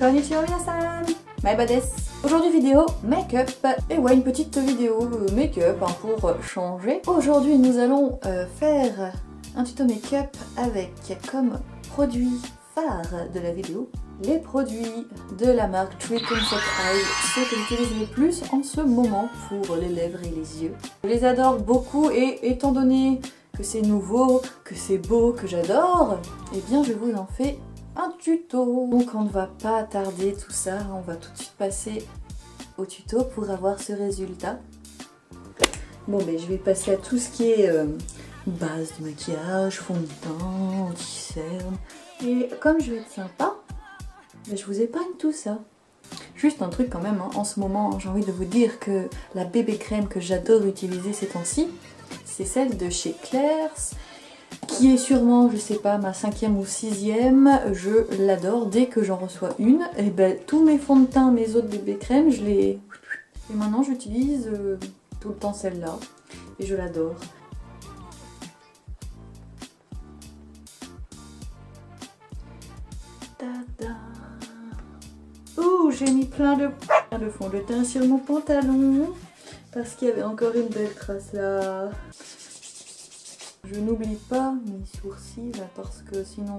Konnichiwa minasan, Maiba desu. Aujourd'hui vidéo make-up, et ouais une petite vidéo make-up pour changer. Aujourd'hui nous allons faire un tuto make-up avec comme produit phare de la vidéo les produits de la marque Tree Concept Eyes, ceux que j'utilise le plus en ce moment pour les lèvres et les yeux. Je les adore beaucoup et étant donné que c'est nouveau, que c'est beau, que j'adore, et bien je vous en fais un tuto. Donc on ne va pas tarder tout ça, on va tout de suite passer au tuto pour avoir ce résultat. Bon ben je vais passer à tout ce qui est base de maquillage, fond de teint, anti-cerne. Et comme je vais être sympa, ben je vous épargne tout ça. Juste un truc quand même, hein. En ce moment j'ai envie de vous dire que la bébé crème que j'adore utiliser ces temps-ci, c'est celle de chez Claire's, qui est sûrement, je sais pas, ma 5e ou 6e, je l'adore. Dès que j'en reçois une, et ben tous mes fonds de teint, mes autres bébé crèmes, je les... Et maintenant j'utilise tout le temps celle-là, et je l'adore. Ouh, j'ai mis plein de fond de teint sur mon pantalon, parce qu'il y avait encore une belle trace là. Je n'oublie pas mes sourcils parce que sinon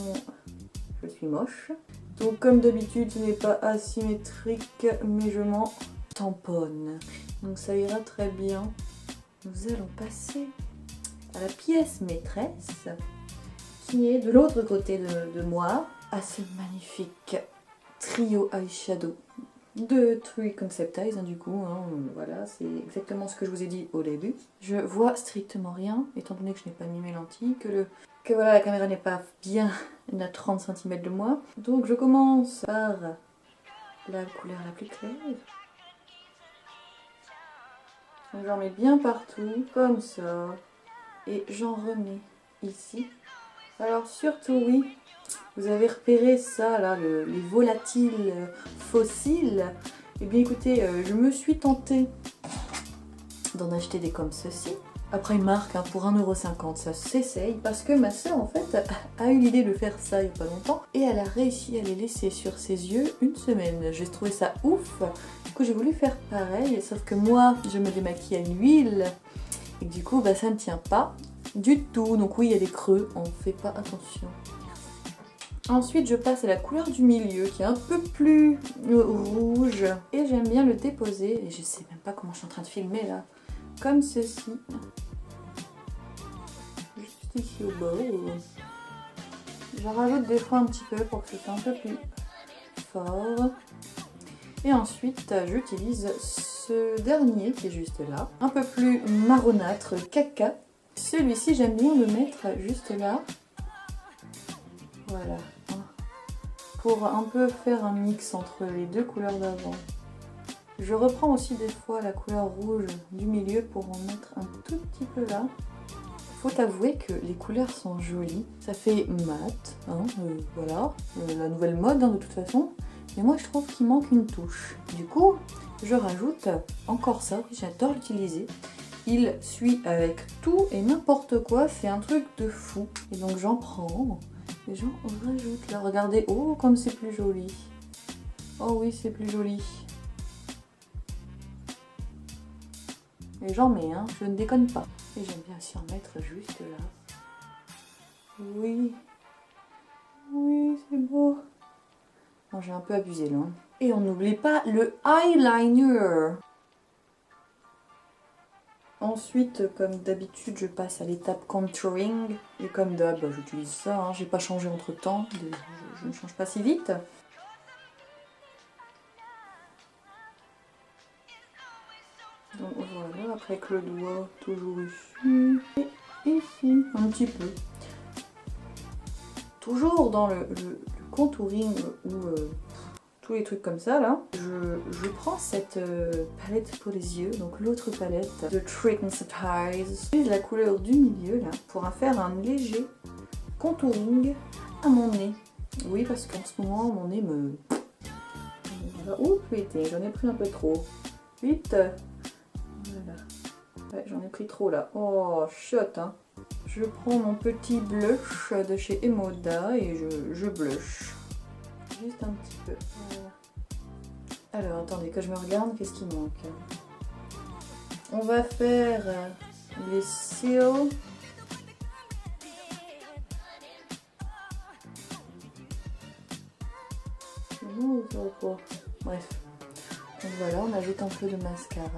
je suis moche. Donc comme d'habitude ce n'est pas asymétrique mais je m'en tamponne. Donc ça ira très bien. Nous allons passer à la pièce maîtresse qui est de l'autre côté de moi, à ce magnifique trio eyeshadow de Tree Concept Eyes, du coup, hein, voilà, c'est exactement ce que je vous ai dit au début. Je vois strictement rien, étant donné que je n'ai pas mis mes lentilles, que voilà, la caméra n'est pas bien à 30 cm de moi. Donc je commence par la couleur la plus claire. J'en mets bien partout, comme ça, et j'en remets ici. Alors surtout, oui, vous avez repéré ça là, les volatiles fossiles. Eh bien écoutez, je me suis tentée d'en acheter des comme ceci. Après une marque, hein, pour 1,50 €, ça s'essaye. Parce que ma soeur en fait a eu l'idée de faire ça il n'y a pas longtemps. Et elle a réussi à les laisser sur ses yeux une semaine. J'ai trouvé ça ouf. Du coup j'ai voulu faire pareil. Sauf que moi je me démaquille à l'huile. Et du coup bah, ça ne tient pas du tout. Donc oui il y a des creux, on ne fait pas attention. Ensuite je passe à la couleur du milieu qui est un peu plus rouge et j'aime bien le déposer, et je sais même pas comment je suis en train de filmer là, comme ceci, juste ici au bas. J'en rajoute des fois un petit peu pour que ce soit un peu plus fort, et ensuite j'utilise ce dernier qui est juste là, un peu plus marronâtre, caca. Celui-ci j'aime bien le mettre juste là, voilà, pour un peu faire un mix entre les deux couleurs d'avant. Je reprends aussi des fois la couleur rouge du milieu pour en mettre un tout petit peu là. Faut avouer que les couleurs sont jolies, ça fait mat, hein, voilà, la nouvelle mode hein, de toute façon. Mais moi je trouve qu'il manque une touche. Du coup, je rajoute encore ça, j'adore l'utiliser. Il suit avec tout et n'importe quoi, c'est un truc de fou. Et donc j'en prends. Et j'en rajoute là, regardez, oh comme c'est plus joli. Oh oui c'est plus joli. Et j'en mets, hein, je ne déconne pas. Et j'aime bien aussi en mettre juste là. Oui. Oui c'est beau. Bon, j'ai un peu abusé là. Et on n'oublie pas le eyeliner. Ensuite, comme d'habitude, je passe à l'étape contouring. Et comme d'hab, bah, j'utilise ça, hein. J'ai pas changé entre temps, je ne change pas si vite. Donc voilà, après avec le doigt, toujours ici. Et ici, un petit peu. Toujours dans le contouring ou tous les trucs comme ça là, je prends cette palette pour les yeux, donc l'autre palette de Tree Concept Eyes. J'utilise la couleur du milieu là pour faire un léger contouring à mon nez. Oui, parce qu'en ce moment mon nez me... Ouh, pété, j'en ai pris un peu trop. Vite. Voilà. Ouais, j'en ai pris trop là. Oh, chiotte hein. Je prends mon petit blush de chez Emoda et je blush. Juste un petit peu. Voilà. Alors, attendez, que je me regarde, qu'est-ce qui manque? On va faire les cils. Bref. Donc voilà, on ajoute un peu de mascara.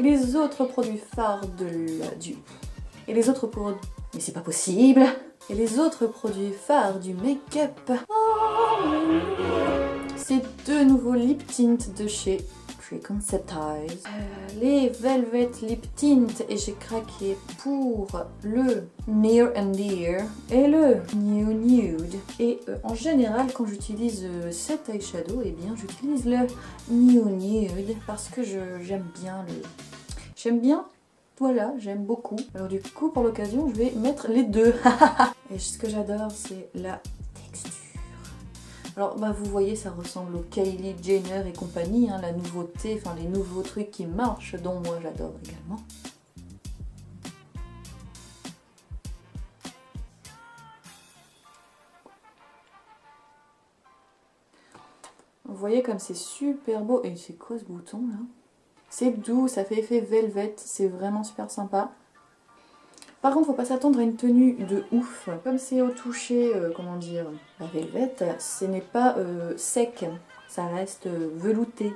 Et les autres produits phares de la dupe. Et les autres produits... Mais c'est pas possible! Et les autres produits phares du make-up. C'est deux nouveaux lip tints de chez Concept Eyes. Les Velvet Lip Tint et j'ai craqué pour le Near and Dear et le New Nude. Et en général, quand j'utilise cet eyeshadow, eh bien j'utilise le New Nude parce que j'aime bien le... J'aime bien, voilà, j'aime beaucoup. Alors du coup, pour l'occasion, je vais mettre les deux. Et ce que j'adore, c'est la texture. Alors bah vous voyez, ça ressemble au Kylie Jenner et compagnie, hein, la nouveauté, enfin les nouveaux trucs qui marchent, dont moi j'adore également. Vous voyez comme c'est super beau. Et c'est quoi ce bouton là? C'est doux, ça fait effet velvet, c'est vraiment super sympa. Par contre, faut pas s'attendre à une tenue de ouf. Comme c'est au toucher, comment dire, la velvet, ce n'est pas sec, ça reste velouté.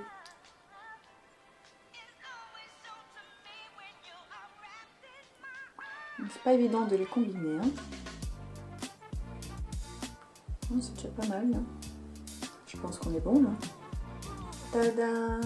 C'est pas évident de les combiner. Hein. C'est déjà pas mal. Hein. Je pense qu'on est bon là. Tada!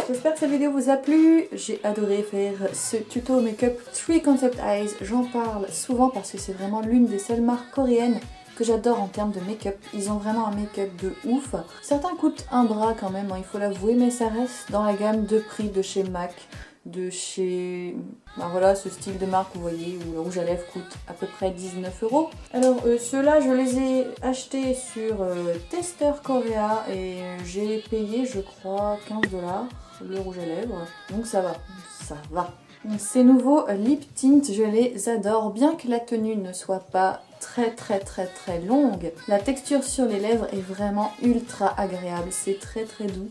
J'espère que cette vidéo vous a plu, j'ai adoré faire ce tuto make-up 3 Concept Eyes, j'en parle souvent parce que c'est vraiment l'une des seules marques coréennes que j'adore en termes de make-up. Ils ont vraiment un make-up de ouf. Certains coûtent un bras quand même, hein, il faut l'avouer, mais ça reste dans la gamme de prix de chez MAC, de chez... Ben voilà, ce style de marque, vous voyez, où le rouge à lèvres coûte à peu près 19 €. Alors ceux-là, je les ai achetés sur Tester Korea et j'ai payé, je crois, 15 $. Le rouge à lèvres, donc ça va, ça va. Ces nouveaux lip tints, je les adore, bien que la tenue ne soit pas très longue. La texture sur les lèvres est vraiment ultra agréable, c'est très doux.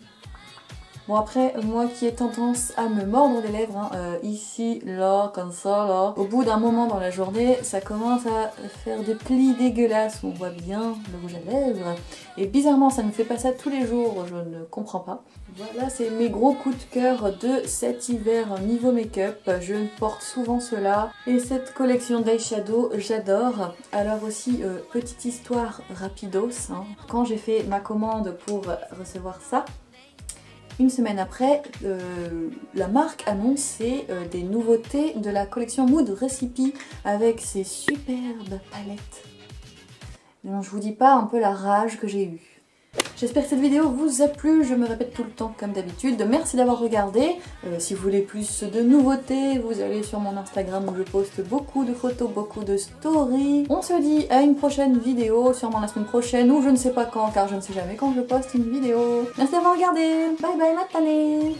Bon après, moi qui ai tendance à me mordre les lèvres, hein, ici, là, comme ça, là, au bout d'un moment dans la journée, ça commence à faire des plis dégueulasses, on voit bien le rouge à lèvres. Et bizarrement, ça ne fait pas ça tous les jours, je ne comprends pas. Voilà, c'est mes gros coups de cœur de cet hiver niveau make-up. Je porte souvent cela. Et cette collection d'eyeshadow, j'adore. Alors aussi, petite histoire rapidos, hein. Quand j'ai fait ma commande pour recevoir ça, une semaine après, la marque annonçait des nouveautés de la collection Mood Recipe avec ces superbes palettes. Donc, je vous dis pas un peu la rage que j'ai eue. J'espère que cette vidéo vous a plu, je me répète tout le temps comme d'habitude. Merci d'avoir regardé. Si vous voulez plus de nouveautés, vous allez sur mon Instagram où je poste beaucoup de photos, beaucoup de stories. On se dit à une prochaine vidéo, sûrement la semaine prochaine ou je ne sais pas quand car je ne sais jamais quand je poste une vidéo. Merci d'avoir regardé. Bye bye, matane.